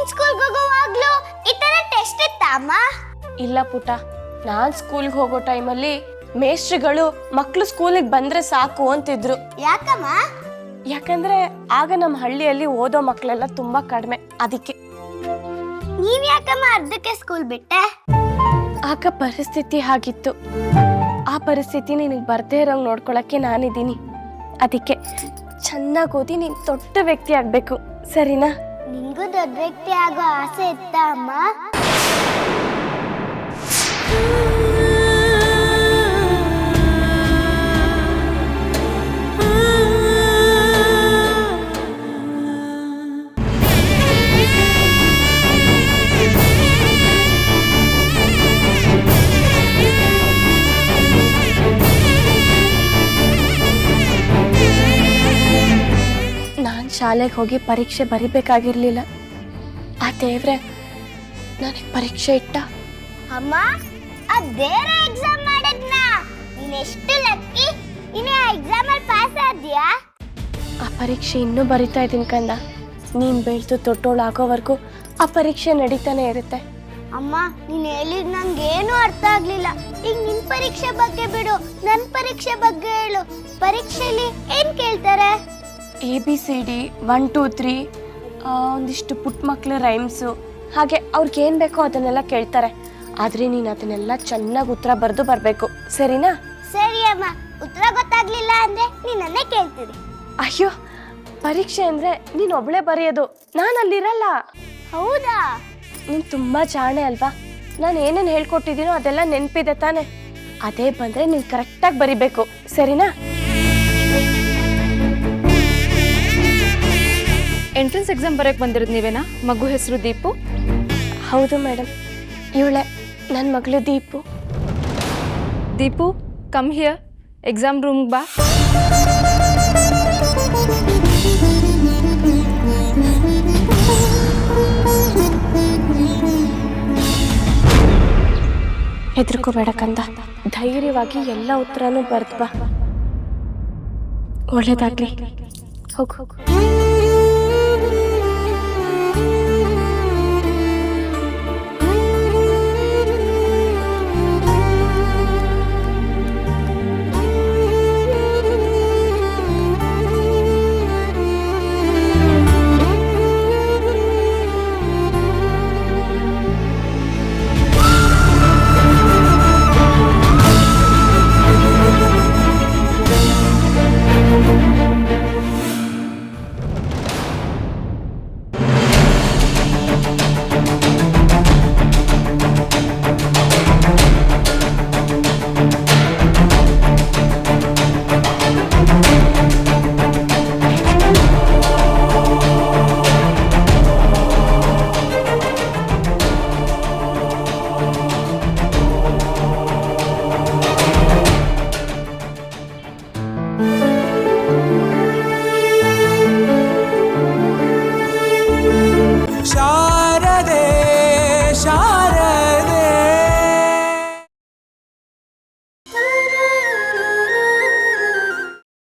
ನೀನ್ ಸ್ಕೂಲ್ಗೆ ಹೋಗೋವಾಗ್ಲೂ ಈ ತರ ಟೆಸ್ಟ್ ಇತ್ತಮ್ಮ? ಇಲ್ಲ ಪುಟ, ನಾನ್ ಸ್ಕೂಲ್ಗೆ ಹೋಗೋ ಟೈಮಲ್ಲಿ ಮೇಸ್ಟ್ರಿಗಳು ಮಕ್ಳು ಸ್ಕೂಲಿಗೆ ಬಂದ್ರೆ ಸಾಕು ಅಂತಿದ್ರು. ಯಾಕಮ್ಮ? ಯಾಕಂದ್ರೆ ಆಗ ನಮ್ಮ ಹಳ್ಳಿಯಲ್ಲಿ ಓದೋ ಮಕ್ಕಳೆಲ್ಲ ತುಂಬಾ ಕಡಿಮೆ, ಅದಕ್ಕೆ. ನೀನ್ ಯಾಕಮ್ಮ ಅರ್ಧಕ್ಕೆ ಸ್ಕೂಲ್ ಬಿಟ್ಟೆ? ಆಗ ಪರಿಸ್ಥಿತಿ ಹಾಗಿತ್ತು. ಆ ಪರಿಸ್ಥಿತಿ ನಿನಗೆ ಬರ್ದೇ ಇರೋಂಗ್ ನೋಡ್ಕೊಳಕ್ಕೆ ನಾನಿದ್ದೀನಿ. ಅದಕ್ಕೆ ಚೆನ್ನಾಗಿ ಓದಿ ನೀನ್ ದೊಡ್ಡ ವ್ಯಕ್ತಿ ಆಗ್ಬೇಕು, ಸರಿನಾ? ನಿಂಗೂ ದೊಡ್ಡ ವ್ಯಕ್ತಿ ಆಗೋ ಆಸೆ ಇತ್ತಾ ಅಮ್ಮ? ನಾನು ಶಾಲೆಗೆ ಹೋಗಿ ಪರೀಕ್ಷೆ ಬರಿಬೇಕಾಗಿರ್ಲಿಲ್ಲ. ಆ ದೇವ್ರೆ ನನಗೆ ಪರೀಕ್ಷೆ ಇಟ್ಟ. ಅಮ್ಮ, ಅದ್ ಬೇರೆ ಎಕ್ಸಾಮ್ ಮಾಡಿದ್ನಾ? ನೀನ್ ಎಷ್ಟು ಲಕ್ಕಿ, ನೀನೇ ಆ ಎಕ್ಸಾಮ್ ಅಲ್ಲಿ ಪಾಸ್ ಆದ್ಯಾ? ಆ ಪರೀಕ್ಷೆ ಇನ್ನೂ ಬರಿತಾ ಇದ್ದೀನಿ ಕಂದ. ನೀನ್ ಬೆಳೆದು ದೊಡ್ಡೋಳಾಗೋವರೆಗೂ ಆ ಪರೀಕ್ಷೆ ನಡೀತಾನೆ ಇರುತ್ತೆ. ಅಮ್ಮ, ನೀನ್ ಹೇಳಿದ್ ನಂಗೇನು ಅರ್ಥ ಆಗ್ಲಿಲ್ಲ. ಈಗ ನಿನ್ ಪರೀಕ್ಷೆ ಬಗ್ಗೆ ಬಿಡು, ನನ್ ಪರೀಕ್ಷೆ ಬಗ್ಗೆ ಹೇಳು. ಪರೀಕ್ಷೆಲಿ ಏನ್ ಕೇಳ್ತಾರೆ? ABCD 1 2 3 ಒಂದಿಷ್ಟು ಪುಟ್ಟ ಮಕ್ಳ ರೈಮ್ಸು, ಹಾಗೆ ಅವ್ರಿಗೆ ಏನು ಬೇಕೋ ಅದನ್ನೆಲ್ಲ ಕೇಳ್ತಾರೆ. ಆದರೆ ನೀನು ಅದನ್ನೆಲ್ಲ ಚೆನ್ನಾಗಿ ಉತ್ತರ ಬರೆದು ಬರಬೇಕು, ಸರಿನಾ? ಸರಿ ಅಮ್ಮ. ಉತ್ತರ ಗೊತ್ತಾಗ್ಲಿಲ್ಲ ಅಂದ್ರೆ ನೀನನ್ನೇ ಕೇಳ್ತೀನಿ. ಅಯ್ಯೋ, ಪರೀಕ್ಷೆ ಅಂದರೆ ನೀನು ಒಬ್ಳೆ ಬರೆಯೋದು, ನಾನು ಅಲ್ಲಿರಲ್ಲ. ಹೌದಾ? ನೀನು ತುಂಬ ಜಾಣೆ ಅಲ್ವಾ? ನಾನು ಏನೇನು ಹೇಳ್ಕೊಟ್ಟಿದ್ದೀನೋ ಅದೆಲ್ಲ ನೆನಪಿದೆ ತಾನೆ? ಅದೇ ಬಂದರೆ ನೀನು ಕರೆಕ್ಟಾಗಿ ಬರಿಬೇಕು, ಸರಿನಾ? ಎಂಟ್ರೆನ್ಸ್ ಎಕ್ಸಾಮ್ ಬರೆಯಕ್ಕೆ ಬಂದಿರೋದು ನೀವೇನಾ? ಮಗು ಹೆಸರು ದೀಪು? ಹೌದು ಮೇಡಮ್, ಇವಳೆ ನನ್ನ ಮಗಳು Deepu. Deepu, come here, exam ರೂಮ್ಗೆ ಬಾ. ಹೆದರ್ಕೋಬೇಡ ಕಂದ, ಧೈರ್ಯವಾಗಿ ಎಲ್ಲ ಉತ್ತರನೂ ಬರ್ದು ಬಾ. ಒಳ್ಳೇದಾಗ್ಲಿ, ಹೋಗು.